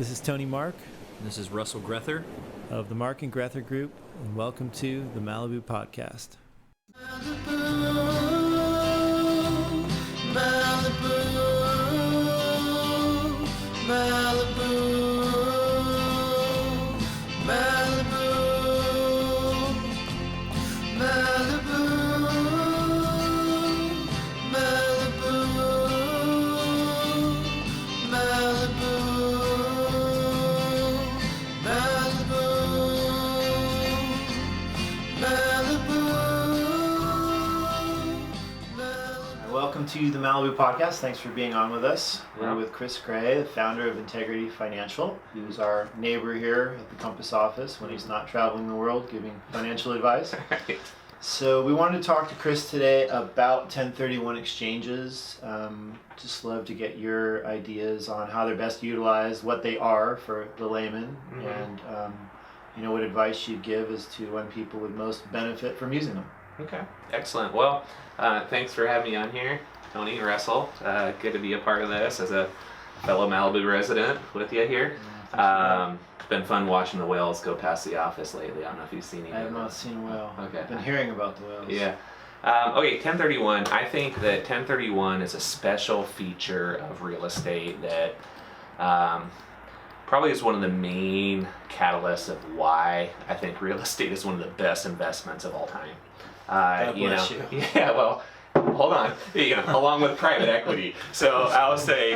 This is Tony Mark This is Russell Grether of the Mark and Grether Group, and welcome to the Malibu Podcast. Malibu, Malibu, Malibu, Malibu, Malibu, Malibu, Malibu, Welcome to the Malibu Podcast. Thanks for being on with us. We're with Kristofer Gray, the founder of Integrity Financial, who's our neighbor here at the Compass office when he's not traveling the world giving financial advice. So we wanted to talk to Kris today about 1031 exchanges. Just love to get your ideas on how they're best utilized, what they are for the layman, and what advice you'd give as to when people would most benefit from using them. Okay, excellent. Well, thanks for having me on here, Tony, Russell. Good to be a part of this as a fellow Malibu resident with you here. It's been fun watching the whales go past the office lately. I don't know if you've seen any. I have not seen a whale. Okay. I've been hearing about the whales. Yeah. Okay, 1031. I think that 1031 is a special feature of real estate that probably is one of the main catalysts of why I think real estate is one of the best investments of all time. God bless you. Yeah, well, hold on. Along with private equity. So I'll say,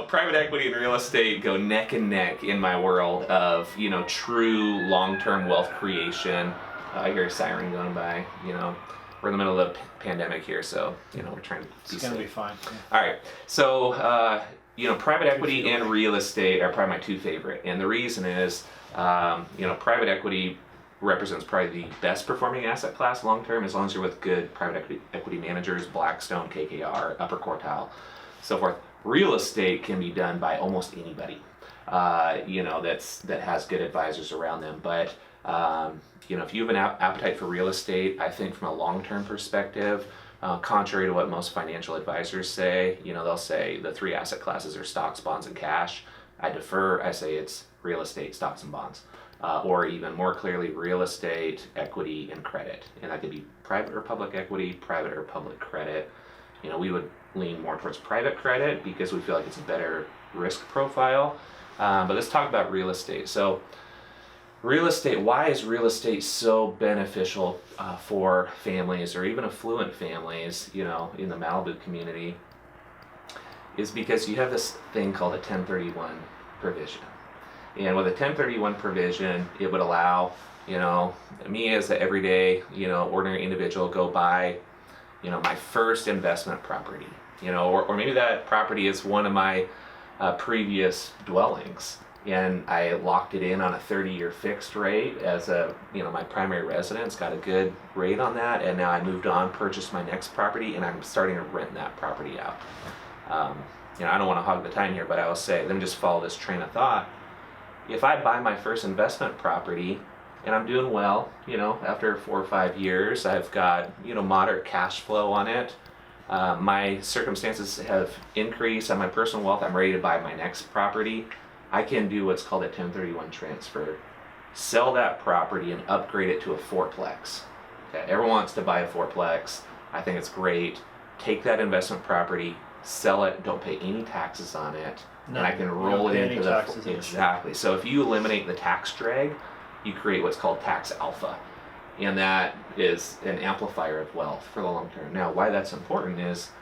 private equity and real estate go neck and neck in my world of, true long-term wealth creation. I hear a siren going by. We're in the middle of the pandemic here, so we're trying to be safe. It's gonna be fine. Yeah. All right. So private equity and real estate are probably my two favorite, and the reason is, private equity represents probably the best performing asset class long term, as long as you're with good private equity managers, Blackstone, KKR, upper quartile, so forth. Real estate can be done by almost anybody, that has good advisors around them. But if you have an appetite for real estate, I think from a long term perspective, contrary to what most financial advisors say, they'll say the three asset classes are stocks, bonds, and cash. I defer. I say it's real estate, stocks, and bonds. Or even more clearly, real estate, equity, and credit. And that could be private or public equity, private or public credit. We would lean more towards private credit because we feel like it's a better risk profile. But let's talk about real estate. So real estate, why is real estate so beneficial for families or even affluent families, in the Malibu community, is because you have this thing called a 1031 provision. And with a 1031 provision, it would allow, me as an everyday, ordinary individual go buy, my first investment property, or maybe that property is one of my previous dwellings, and I locked it in on a 30-year fixed rate as my primary residence, got a good rate on that, and now I moved on, purchased my next property, and I'm starting to rent that property out. I don't want to hog the time here, but I will say, let me just follow this train of thought. If I buy my first investment property and I'm doing well, after 4 or 5 years, I've got, moderate cash flow on it. My circumstances have increased on my personal wealth. I'm ready to buy my next property. I can do what's called a 1031 transfer. Sell that property and upgrade it to a fourplex. Okay, everyone wants to buy a fourplex. I think it's great. Take that investment property, sell it, don't pay any taxes on it. And I can roll it into the exactly. So if you eliminate the tax drag, you create what's called tax alpha, and that is an amplifier of wealth for the long term. Now, why that's important is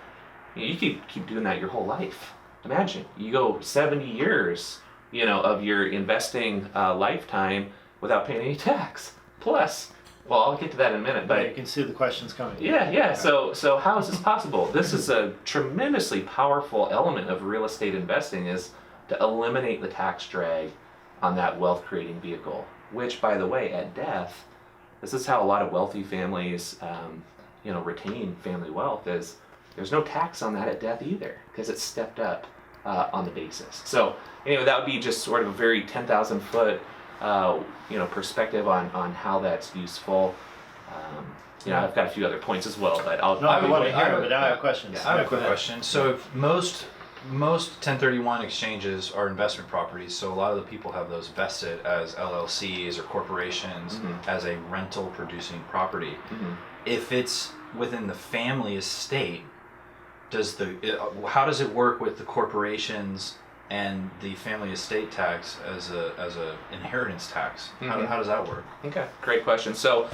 you keep doing that your whole life. Imagine you go 70 years, of your investing lifetime without paying any tax. Plus, well, I'll get to that in a minute, but you can see the questions coming. Yeah. So how is this possible? This is a tremendously powerful element of real estate investing, is to eliminate the tax drag on that wealth creating vehicle, which, by the way, at death, this is how a lot of wealthy families, retain family wealth, is there's no tax on that at death either, because it's stepped up on the basis. So anyway, that would be just sort of a very 10,000 foot perspective on how that's useful. I've got a few other points as well, but I want to hear it, but I have questions. Yeah, I have a quick question. So if most most 1031 exchanges are investment properties, so a lot of the people have those vested as LLCs or corporations as a rental producing property. If it's within the family estate, how does it work with the corporations and the family estate tax as a inheritance tax? How does that work? Okay, great question. So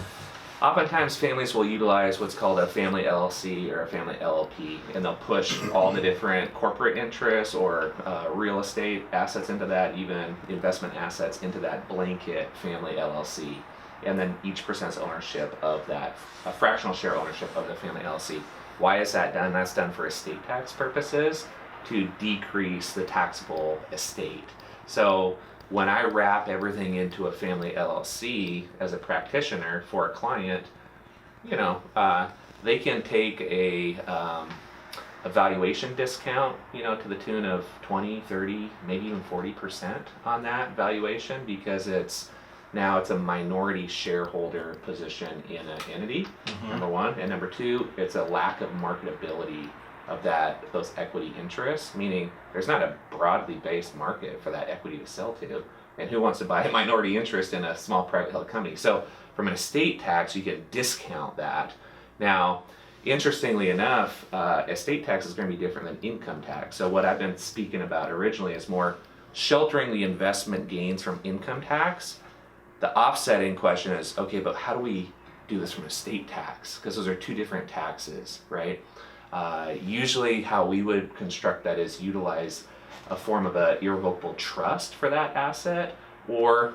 oftentimes families will utilize what's called a family LLC or a family LLP, and they'll push all the different corporate interests or real estate assets into that, even investment assets into that blanket family LLC. And then each person's ownership of that, a fractional share ownership of the family LLC. Why is that done? That's done for estate tax purposes to decrease the taxable estate. So when I wrap everything into a family LLC as a practitioner for a client, they can take a valuation discount, to the tune of 20, 30, maybe even 40% on that valuation, because it's a minority shareholder position in an entity, number one. And number two, it's a lack of marketability of those equity interests, meaning there's not a broadly based market for that equity to sell to. And who wants to buy a minority interest in a small private held company? So from an estate tax, you can discount that. Now, interestingly enough, estate tax is going to be different than income tax. So what I've been speaking about originally is more sheltering the investment gains from income tax. The offsetting question is, okay, but how do we do this from estate tax? Because those are two different taxes, right? Usually how we would construct that is utilize a form of an irrevocable trust for that asset, or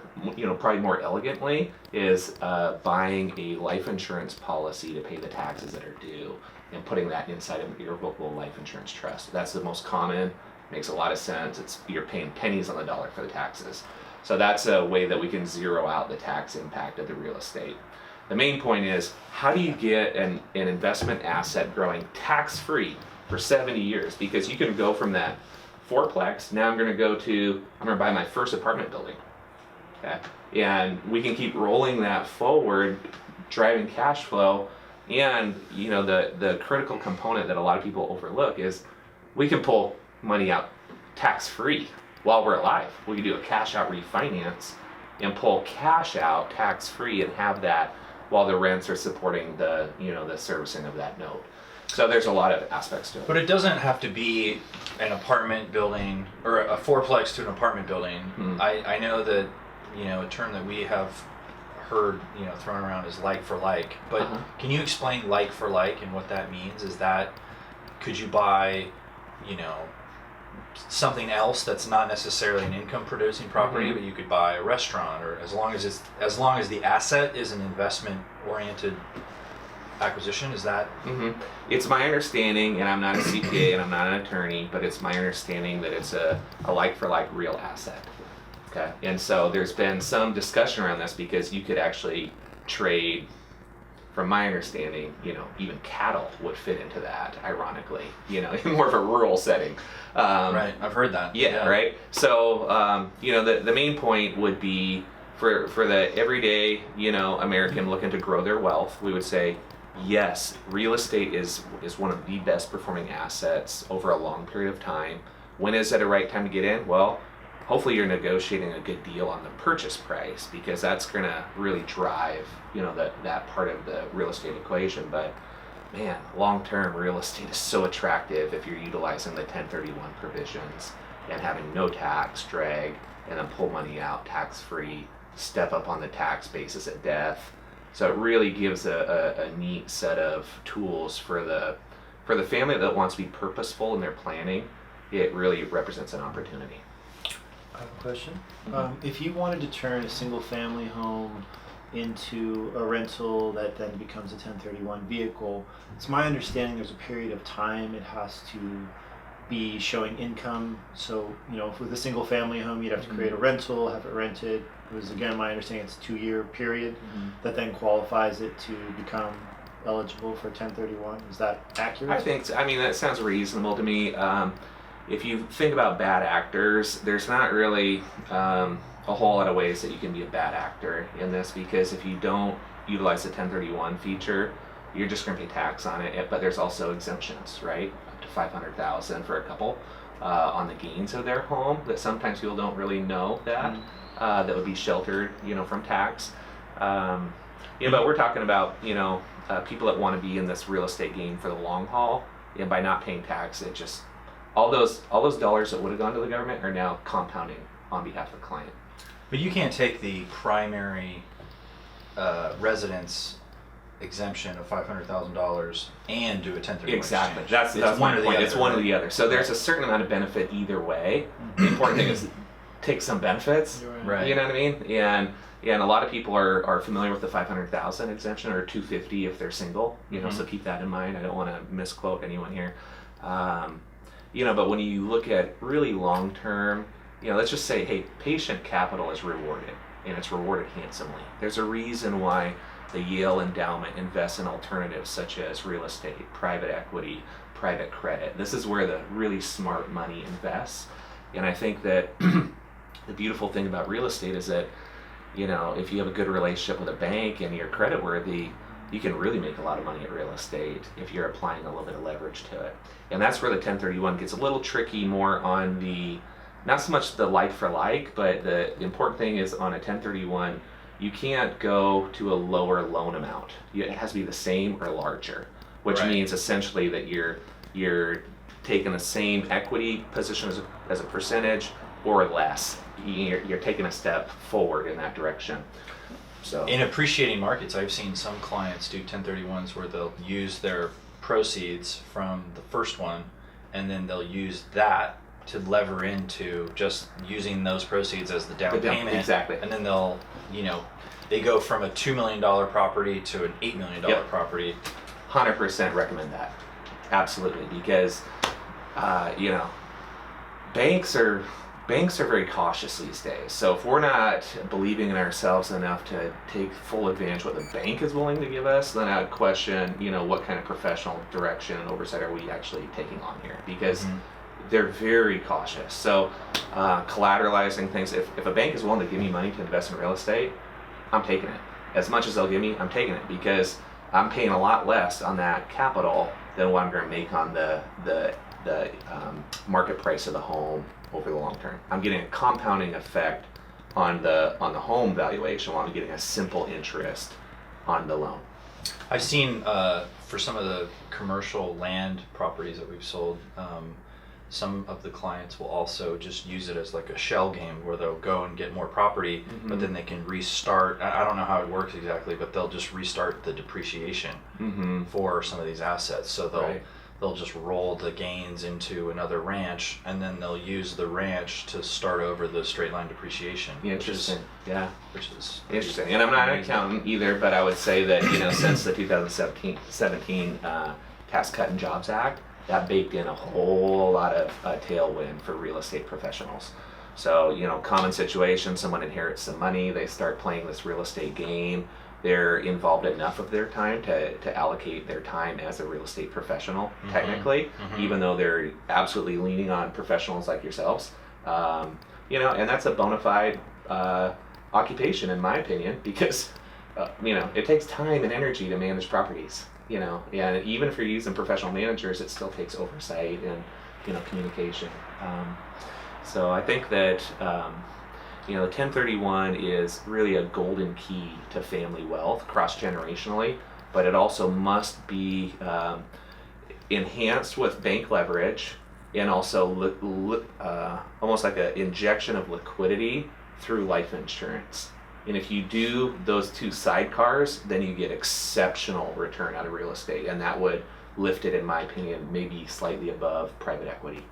probably more elegantly is buying a life insurance policy to pay the taxes that are due and putting that inside of an irrevocable life insurance trust. That's the most common, makes a lot of sense. You're paying pennies on the dollar for the taxes. So that's a way that we can zero out the tax impact of the real estate. The main point is, how do you get an investment asset growing tax-free for 70 years? Because you can go from that fourplex, now I'm going to buy my first apartment building. Okay? And we can keep rolling that forward, driving cash flow. And the critical component that a lot of people overlook is we can pull money out tax-free while we're alive. We can do a cash out refinance and pull cash out tax-free and have that while the rents are supporting the servicing of that note. So there's a lot of aspects to it. But it doesn't have to be an apartment building or a fourplex to an apartment building. I know that a term that we have heard thrown around is like for like. But can you explain like for like and what that means? Is that could you buy something else that's not necessarily an income producing property, but you could buy a restaurant, or as long as the asset is an investment oriented acquisition? Is that? It's my understanding, and I'm not a CPA and I'm not an attorney, but it's my understanding that it's a like for like real asset. Okay, and so there's been some discussion around this because you could actually trade. From my understanding, even cattle would fit into that, ironically, in more of a rural setting. Right, I've heard that. Yeah, right? So, the main point would be for the everyday, American looking to grow their wealth, we would say, yes, real estate is one of the best performing assets over a long period of time. When is it a right time to get in? Well, hopefully you're negotiating a good deal on the purchase price, because that's going to really drive, that part of the real estate equation. But man, long-term real estate is so attractive if you're utilizing the 1031 provisions and having no tax drag, and then pull money out tax-free, step up on the tax basis at death. So it really gives a neat set of tools for the family that wants to be purposeful in their planning. It really represents an opportunity. I have a question. If you wanted to turn a single family home into a rental that then becomes a 1031 vehicle, it's my understanding there's a period of time it has to be showing income. So, if with a single family home, you'd have to create a rental, have it rented. It was, again, my understanding it's a 2-year period that then qualifies it to become eligible for 1031. Is that accurate? I think so. That sounds reasonable to me. If you think about bad actors, there's not really a whole lot of ways that you can be a bad actor in this, because if you don't utilize the 1031 feature, you're just going to pay tax on it. But there's also exemptions, right? Up to $500,000 for a couple. on the gains of their home that sometimes people don't really know that that would be sheltered, from tax. But we're talking about people that want to be in this real estate game for the long haul, and by not paying tax, it just all those dollars that would have gone to the government are now compounding on behalf of the client. But you can't take the primary residence exemption of $500,000 and do a 1031 Exactly. exchange. That's one my or the point. other, It's one or right? the other. So there's a certain amount of benefit either way. The important thing is take some benefits. Right. You know what I mean? And a lot of people are familiar with the 500,000 exemption or 250 if they're single. So keep that in mind. I don't want to misquote anyone here. But when you look at really long term, let's just say, hey, patient capital is rewarded, and it's rewarded handsomely. There's a reason why the Yale Endowment invests in alternatives such as real estate, private equity, private credit. This is where the really smart money invests. And I think that the beautiful thing about real estate is that, if you have a good relationship with a bank and you're creditworthy, you can really make a lot of money at real estate if you're applying a little bit of leverage to it. And that's where the 1031 gets a little tricky, more on the, not so much the like for like, but the important thing is on a 1031, you can't go to a lower loan amount. It has to be the same or larger, which Right. means essentially that you're taking the same equity position as a percentage or less. You're taking a step forward in that direction. So In appreciating markets, I've seen some clients do 1031s where they'll use their proceeds from the first one, and then they'll use that to lever into just using those proceeds as the down payment. Exactly. And then they'll, they go from a $2 million property to an $8 million Yep. property. 100% recommend that. Absolutely, because banks are very cautious these days. So if we're not believing in ourselves enough to take full advantage of what the bank is willing to give us, then I would question, what kind of professional direction and oversight are we actually taking on here? Because they're very cautious. So collateralizing things, if a bank is willing to give me money to invest in real estate, I'm taking it. As much as they'll give me, I'm taking it, because I'm paying a lot less on that capital than what I'm going to make on the market price of the home over the long term. I'm getting a compounding effect on the home valuation while I'm getting a simple interest on the loan. I've seen for some of the commercial land properties that we've sold, some of the clients will also just use it as like a shell game where they'll go and get more property, but then they can restart. I don't know how it works exactly, but they'll just restart the depreciation for some of these assets. So they'll just roll the gains into another ranch, and then they'll use the ranch to start over the straight line depreciation. Interesting. Which is Interesting. And I'm not an accountant either, but I would say that, since the 2017 Tax Cut and Jobs Act, that baked in a whole lot of tailwind for real estate professionals. So, common situation, someone inherits some money, they start playing this real estate game, they're involved enough of their time to allocate their time as a real estate professional, technically, even though they're absolutely leaning on professionals like yourselves. And that's a bona fide occupation, in my opinion, because, it takes time and energy to manage properties. And even if you're using professional managers, it still takes oversight and, communication. So I think that, the 1031 is really a golden key to family wealth cross-generationally, but it also must be enhanced with bank leverage and also almost like an injection of liquidity through life insurance. And if you do those two sidecars, then you get exceptional return out of real estate, and that would lift it, in my opinion, maybe slightly above private equity.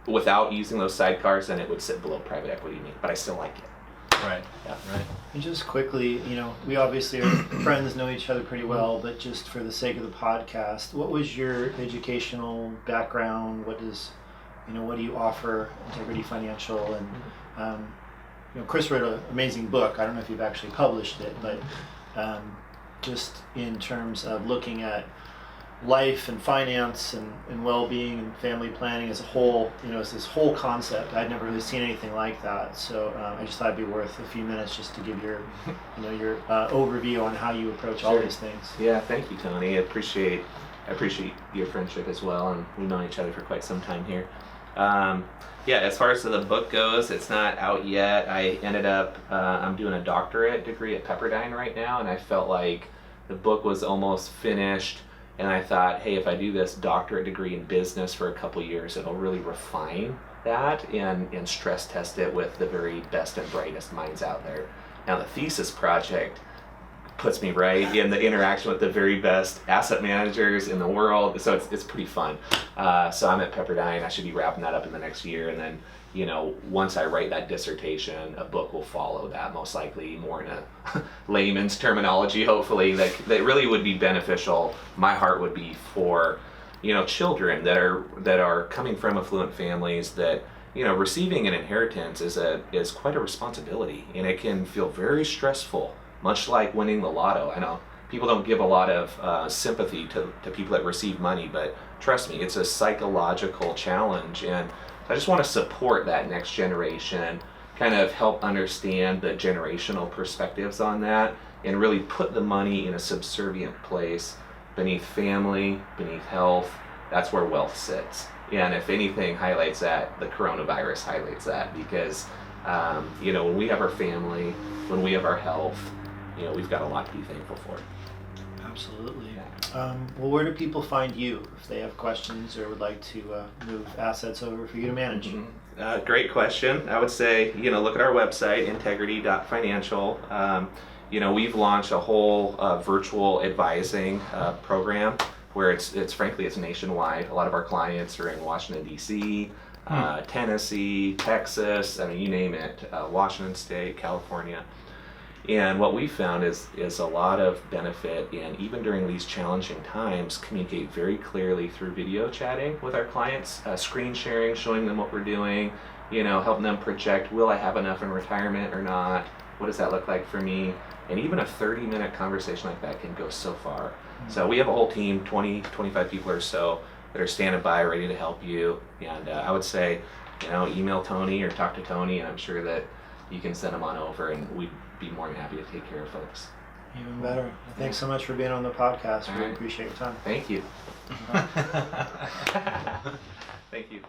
Without using those sidecars, then it would sit below private equity to me, but I still like it. right. Yeah. Right. And just quickly, we obviously are friends, know each other pretty well, but just for the sake of the podcast, what was your educational background? What do you offer Integrity Financial? And Kris wrote an amazing book. I don't know if you've actually published it, but just in terms of looking at life and finance and well-being and family planning as a whole, it's this whole concept. I'd never really seen anything like that. So I just thought it'd be worth a few minutes just to give your overview on how you approach all these things. Yeah, thank you, Tony. I appreciate your friendship as well, and we've known each other for quite some time here. Yeah, as far as the book goes, it's not out yet. I ended up, I'm doing a doctorate degree at Pepperdine right now, and I felt like the book was almost finished. And I thought, hey, if I do this doctorate degree in business for a couple years, it'll really refine that and stress test it with the very best and brightest minds out there. Now, the thesis project puts me right in the interaction with the very best asset managers in the world, so it's pretty fun. So I'm at Pepperdine. I should be wrapping that up in the next year, and then once I write that dissertation, a book will follow that, most likely more in a layman's terminology, hopefully, that really would be beneficial. My heart would be for children that are coming from affluent families that receiving an inheritance is quite a responsibility, and it can feel very stressful, much like winning the lotto. I know people don't give a lot of sympathy to people that receive money, but trust me, it's a psychological challenge, and I just want to support that next generation, kind of help understand the generational perspectives on that, and really put the money in a subservient place beneath family, beneath health. That's where wealth sits. And if anything highlights that, the coronavirus highlights that, because when we have our family, when we have our health, we've got a lot to be thankful for. Absolutely. Well, where do people find you if they have questions or would like to move assets over for you to manage? Mm-hmm. Great question. I would say, look at our website, integrity.financial. We've launched a whole virtual advising program where it's nationwide. A lot of our clients are in Washington, D.C., Tennessee, Texas, you name it, Washington State, California. And what we found is a lot of benefit in, even during these challenging times, communicate very clearly through video chatting with our clients, screen sharing, showing them what we're doing, helping them project, will I have enough in retirement or not? What does that look like for me? And even a 30-minute conversation like that can go so far. So we have a whole team, 20, 25 people or so, that are standing by ready to help you. And I would say, email Tony or talk to Tony, and I'm sure that you can send them on over, and we'd be more than happy to take care of folks. Even better. Thanks so much for being on the podcast. All Really right. appreciate your time. Thank you. Thank you.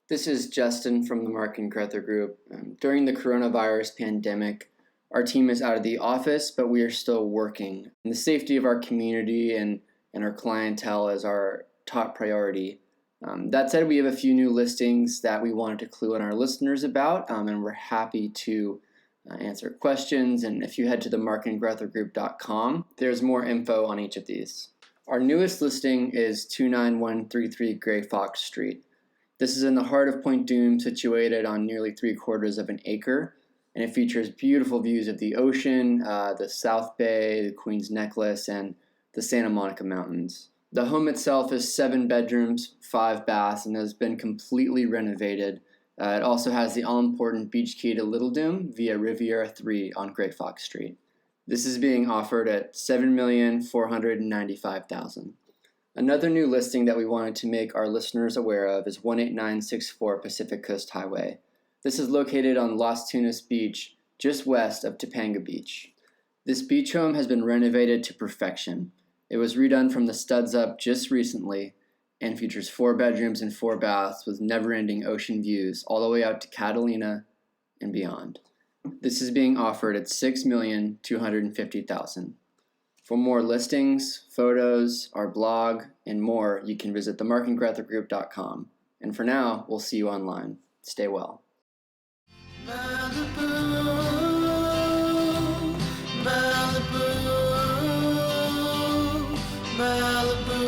This is Justin from the Mark and Grether group. During the coronavirus pandemic, our team is out of the office, but we are still working. And the safety of our community and our clientele is our top priority. That said, we have a few new listings that we wanted to clue in our listeners about, and we're happy to answer questions. And if you head to the markandgrethergroup.com, there's more info on each of these. Our newest listing is 29133 Gray Fox Street. This is in the heart of Point Dume, situated on nearly 3/4 of an acre, and it features beautiful views of the ocean, the South Bay, the Queen's Necklace, and the Santa Monica Mountains. The home itself is 7 bedrooms, 5 baths, and has been completely renovated. It also has the all-important beach key to Little Dume via Riviera 3 on Gray Fox Street. This is being offered at $7,495,000. Another new listing that we wanted to make our listeners aware of is 18964 Pacific Coast Highway. This is located on Las Tunas Beach, just west of Topanga Beach. This beach home has been renovated to perfection. It was redone from the studs up just recently and features 4 bedrooms and 4 baths with never-ending ocean views all the way out to Catalina and beyond. This is being offered at $6,250,000. For more listings, photos, our blog, and more, you can visit themarkandgrethergroup.com. And for now, we'll see you online. Stay well. Malibu, Malibu, Malibu.